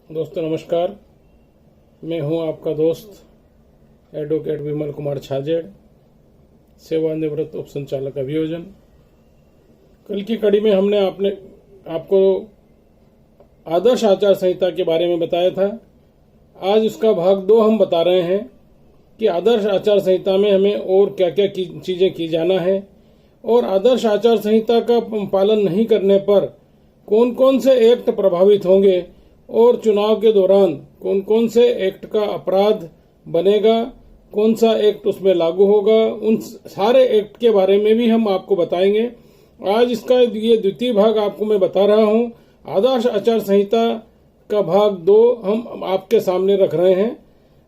दोस्तों नमस्कार। मैं हूं आपका दोस्त एडवोकेट विमल कुमार छाजेड़, सेवानिवृत्त उप संचालक अभियोजन। कल की कड़ी में हमने आपको आदर्श आचार संहिता के बारे में बताया था। आज उसका भाग 2 हम बता रहे हैं कि आदर्श आचार संहिता में हमें और क्या क्या चीज़ें की जाना है और आदर्श आचार संहिता का पालन नहीं करने पर कौन कौन से एक्ट प्रभावित होंगे और चुनाव के दौरान कौन कौन से एक्ट का अपराध बनेगा, कौन सा एक्ट उसमें लागू होगा। उन सारे एक्ट के बारे में भी हम आपको बताएंगे। आज इसका ये द्वितीय भाग आपको मैं बता रहा हूं। आदर्श आचार संहिता का भाग 2 हम आपके सामने रख रहे हैं।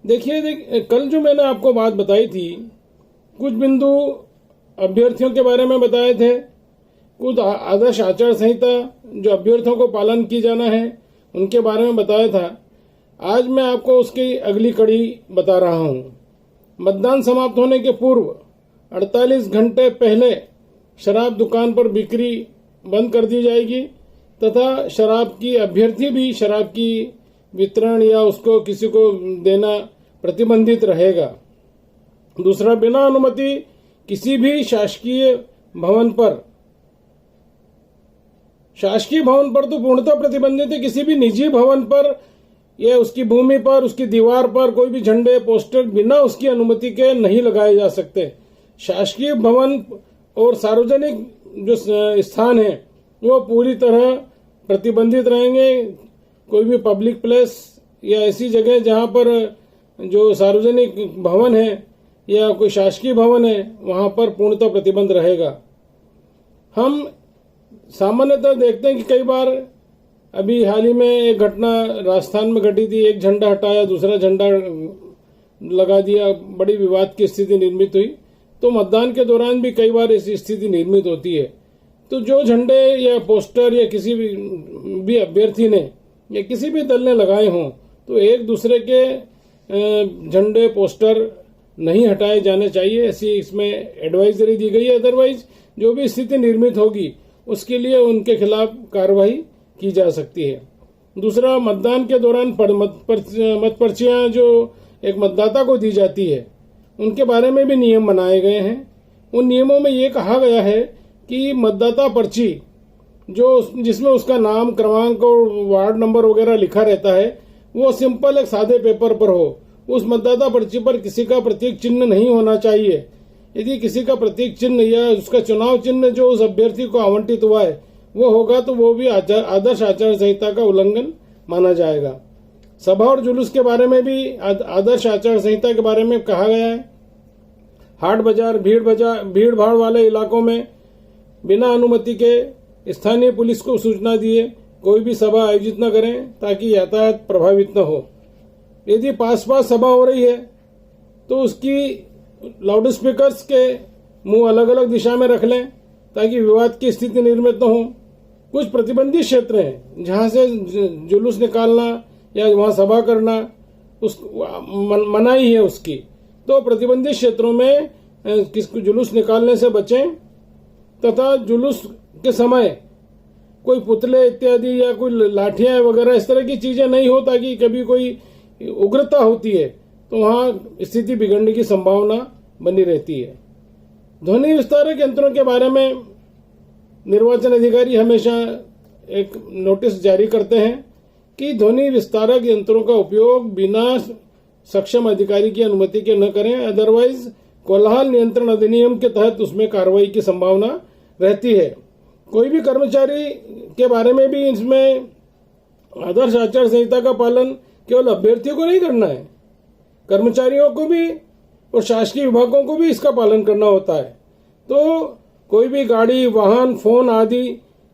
देखिए, कल जो मैंने आपको बात बताई थी, कुछ बिंदु अभ्यर्थियों के बारे में बताए थे, कुछ आदर्श आचार संहिता जो अभ्यर्थियों को पालन की जाना है उनके बारे में बताया था। आज मैं आपको उसकी अगली कड़ी बता रहा हूं। मतदान समाप्त होने के पूर्व 48 घंटे पहले शराब दुकान पर बिक्री बंद कर दी जाएगी तथा शराब की अभ्यर्थी भी शराब की वितरण या उसको किसी को देना प्रतिबंधित रहेगा। दूसरा, बिना अनुमति किसी भी शासकीय भवन पर तो पूर्णतः प्रतिबंधित है। किसी भी निजी भवन पर या उसकी भूमि पर, उसकी दीवार पर कोई भी झंडे पोस्टर बिना उसकी अनुमति के नहीं लगाए जा सकते। शासकीय भवन और सार्वजनिक जो स्थान है वो पूरी तरह प्रतिबंधित रहेंगे। कोई भी पब्लिक प्लेस या ऐसी जगह जहां पर जो सार्वजनिक भवन है या कोई शासकीय भवन है वहां पर पूर्णतः प्रतिबंध रहेगा। हम सामान्यतः देखते हैं कि कई बार, अभी हाल ही में एक घटना राजस्थान में घटी थी। एक झंडा हटाया, दूसरा झंडा लगा दिया, बड़ी विवाद की स्थिति निर्मित हुई। तो मतदान के दौरान भी कई बार ऐसी स्थिति निर्मित होती है। तो जो झंडे या पोस्टर या किसी भी अभ्यर्थी ने या किसी भी दल ने लगाए हों तो एक दूसरे के झंडे पोस्टर नहीं हटाए जाने चाहिए, ऐसी इसमें एडवाइजरी दी गई है। अदरवाइज जो भी स्थिति निर्मित होगी उसके लिए उनके खिलाफ कार्रवाई की जा सकती है। दूसरा, मतदान के दौरान मत पर्चियां जो एक मतदाता को दी जाती है उनके बारे में भी नियम बनाए गए हैं। उन नियमों में ये कहा गया है कि मतदाता पर्ची जिसमें उसका नाम, क्रमांक और वार्ड नंबर वगैरह लिखा रहता है वो सिंपल एक सादे पेपर पर हो। उस मतदाता पर्ची पर किसी का प्रतीक चिन्ह नहीं होना चाहिए। यदि किसी का प्रतीक चिन्ह या उसका चुनाव चिन्ह जो उस अभ्यर्थी को आवंटित हुआ है वो होगा तो वो भी आदर्श आचार संहिता का उल्लंघन माना जाएगा। सभा और जुलूस के बारे में भी आदर्श आचार संहिता के बारे में कहा गया है। हाट बाजार, भीड़ भाड़ वाले इलाकों में बिना अनुमति के स्थानीय पुलिस को सूचना दिए कोई भी सभा आयोजित न करें ताकि यातायात प्रभावित न हो। यदि पास सभा हो रही है तो उसकी लाउड स्पीकर्स के मुंह अलग अलग दिशा में रख लें ताकि विवाद की स्थिति निर्मित न हो। कुछ प्रतिबंधित क्षेत्र हैं जहां से जुलूस निकालना या वहां सभा करना मनाही है उसकी, तो प्रतिबंधित क्षेत्रों में जुलूस निकालने से बचें तथा जुलूस के समय कोई पुतले इत्यादि या कोई लाठियां वगैरह इस तरह की चीजें नहीं हो ताकि कभी कोई उग्रता होती है तो वहां स्थिति बिगड़ने की संभावना बनी रहती है। ध्वनि विस्तारक यंत्रों के बारे में निर्वाचन अधिकारी हमेशा एक नोटिस जारी करते हैं कि ध्वनि विस्तारक यंत्रों का उपयोग बिना सक्षम अधिकारी की अनुमति के न करें। अदरवाइज कोलाहल नियंत्रण अधिनियम के तहत उसमें कार्रवाई की संभावना रहती है। कोई भी कर्मचारी के बारे में भी इसमें आदर्श आचार संहिता का पालन केवल अभ्यर्थियों को नहीं करना है, कर्मचारियों को भी और शासकीय विभागों को भी इसका पालन करना होता है। तो कोई भी गाड़ी, वाहन, फोन आदि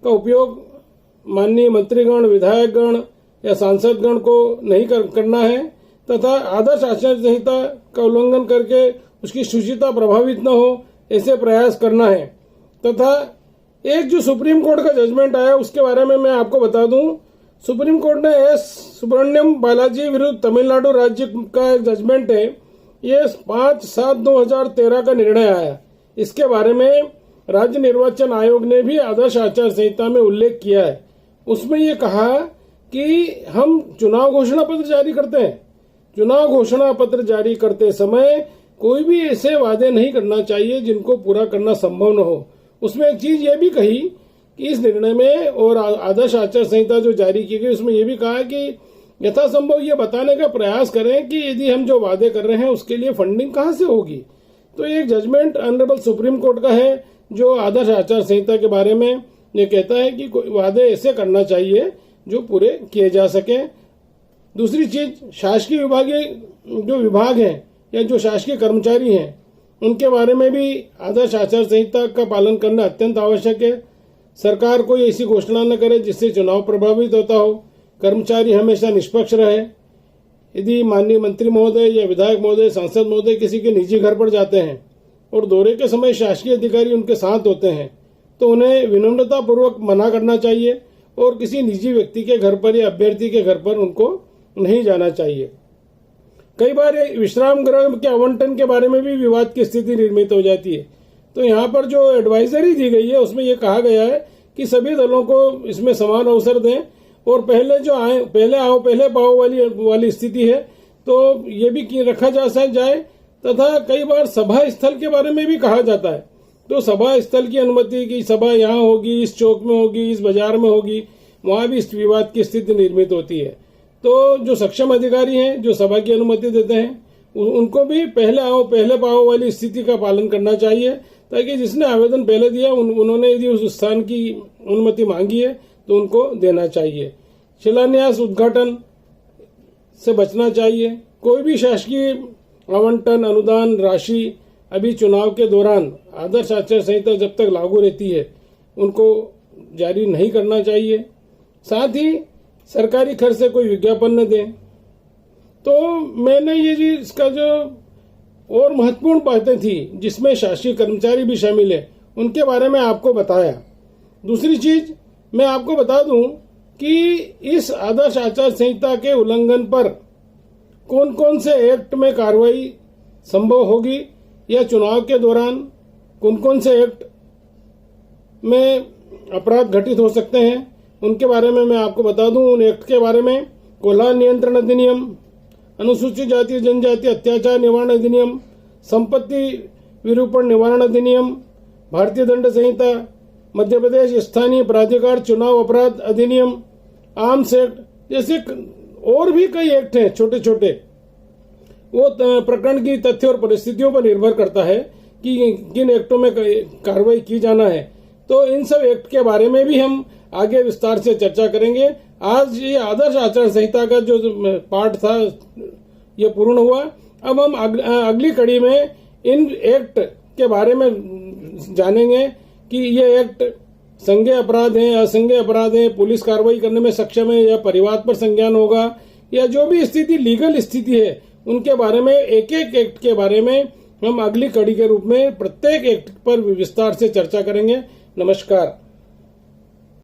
का उपयोग माननीय मंत्रीगण, विधायकगण या सांसदगण को नहीं करना है तथा आदर्श आचार संहिता का उल्लंघन करके उसकी शुचिता प्रभावित न हो ऐसे प्रयास करना है। तथा एक जो सुप्रीम कोर्ट का जजमेंट आया उसके बारे में मैं आपको बता दूं। सुप्रीम कोर्ट ने एस सुब्रमण्यम बालाजी विरुद्ध तमिलनाडु राज्य का एक जजमेंट है। ये 5/7/2013 का निर्णय आया। इसके बारे में राज्य निर्वाचन आयोग ने भी आदर्श आचार संहिता में उल्लेख किया है। उसमें ये कहा कि हम चुनाव घोषणा पत्र जारी करते हैं। चुनाव घोषणा पत्र जारी करते समय कोई भी ऐसे वादे नहीं करना चाहिए जिनको पूरा करना संभव न हो। उसमें एक चीज ये भी कही कि इस निर्णय में और आदर्श आचार संहिता जो जारी की गई उसमें यह भी कहा कि यथासंभव ये बताने का प्रयास करें कि यदि हम जो वादे कर रहे हैं उसके लिए फंडिंग कहाँ से होगी। तो एक जजमेंट ऑनरेबल सुप्रीम कोर्ट का है जो आदर्श आचार संहिता के बारे में ये कहता है कि वादे ऐसे करना चाहिए जो पूरे किए जा सके। दूसरी चीज, शासकीय विभागीय जो विभाग हैं या जो शासकीय कर्मचारी हैं उनके बारे में भी आदर्श आचार संहिता का पालन करना अत्यंत आवश्यक है। सरकार कोई ऐसी घोषणा न करे जिससे चुनाव प्रभावित होता हो। कर्मचारी हमेशा निष्पक्ष रहे। यदि माननीय मंत्री महोदय या विधायक महोदय, सांसद महोदय किसी के निजी घर पर जाते हैं और दौरे के समय शासकीय अधिकारी उनके साथ होते हैं तो उन्हें विनम्रता पूर्वक मना करना चाहिए और किसी निजी व्यक्ति के घर पर या अभ्यर्थी के घर पर उनको नहीं जाना चाहिए। कई बार विश्राम गृह के आवंटन के बारे में भी विवाद की स्थिति निर्मित हो जाती है। तो यहाँ पर जो एडवाइजरी दी गई है उसमें यह कहा गया है कि सभी दलों को इसमें समान अवसर दें और पहले जो आए पहले आओ पहले पाओ वाली स्थिति है तो ये भी रखा जा जाए। तथा कई बार सभा स्थल के बारे में भी कहा जाता है। तो सभा स्थल की अनुमति की सभा यहाँ होगी, इस चौक में होगी, इस बाजार में होगी, वहां भी इस विवाद की स्थिति निर्मित होती है। तो जो सक्षम अधिकारी हैं जो सभा की अनुमति देते हैं उनको भी पहले आओ पहले पाओ वाली स्थिति का पालन करना चाहिए ताकि जिसने आवेदन पहले दिया उन्होंने यदि उस स्थान की अनुमति मांगी है तो उनको देना चाहिए। शिलान्यास उद्घाटन से बचना चाहिए। कोई भी शासकीय आवंटन अनुदान राशि अभी चुनाव के दौरान आदर्श आचार संहिता जब तक लागू रहती है उनको जारी नहीं करना चाहिए। साथ ही सरकारी खर्च से कोई विज्ञापन न दें। तो मैंने ये जी इसका जो और महत्वपूर्ण बातें थी जिसमें शासकीय कर्मचारी भी शामिल है उनके बारे में आपको बताया। दूसरी चीज मैं आपको बता दूं कि इस आदर्श आचार संहिता के उल्लंघन पर कौन कौन से एक्ट में कार्रवाई संभव होगी या चुनाव के दौरान कौन कौन से एक्ट में अपराध घटित हो सकते हैं उनके बारे में मैं आपको बता दूं। उन एक्ट के बारे में कोल्हान नियंत्रण अधिनियम, अनुसूचित जाति जनजाति अत्याचार निवारण अधिनियम, संपत्ति विरूपण निवारण अधिनियम, भारतीय दंड संहिता, मध्य प्रदेश स्थानीय प्राधिकार चुनाव अपराध अधिनियम, आर्म्स एक्ट जैसे और भी कई एक्ट हैं छोटे छोटे। वो प्रकरण की तथ्य और परिस्थितियों पर निर्भर करता है कि किन एक्टों में कार्रवाई की जाना है। तो इन सब एक्ट के बारे में भी हम आगे विस्तार से चर्चा करेंगे। आज ये आदर्श आचार संहिता का जो पार्ट था ये पूर्ण हुआ। अब हम अगली कड़ी में इन एक्ट के बारे में जानेंगे कि ये एक्ट संज्ञेय अपराध हैं, असंज्ञेय अपराध हैं, पुलिस कार्रवाई करने में सक्षम है या परिवाद पर संज्ञान होगा या जो भी स्थिति लीगल स्थिति है उनके बारे में एक एक एक्ट के बारे में हम अगली कड़ी के रूप में प्रत्येक एक्ट पर विस्तार से चर्चा करेंगे। नमस्कार।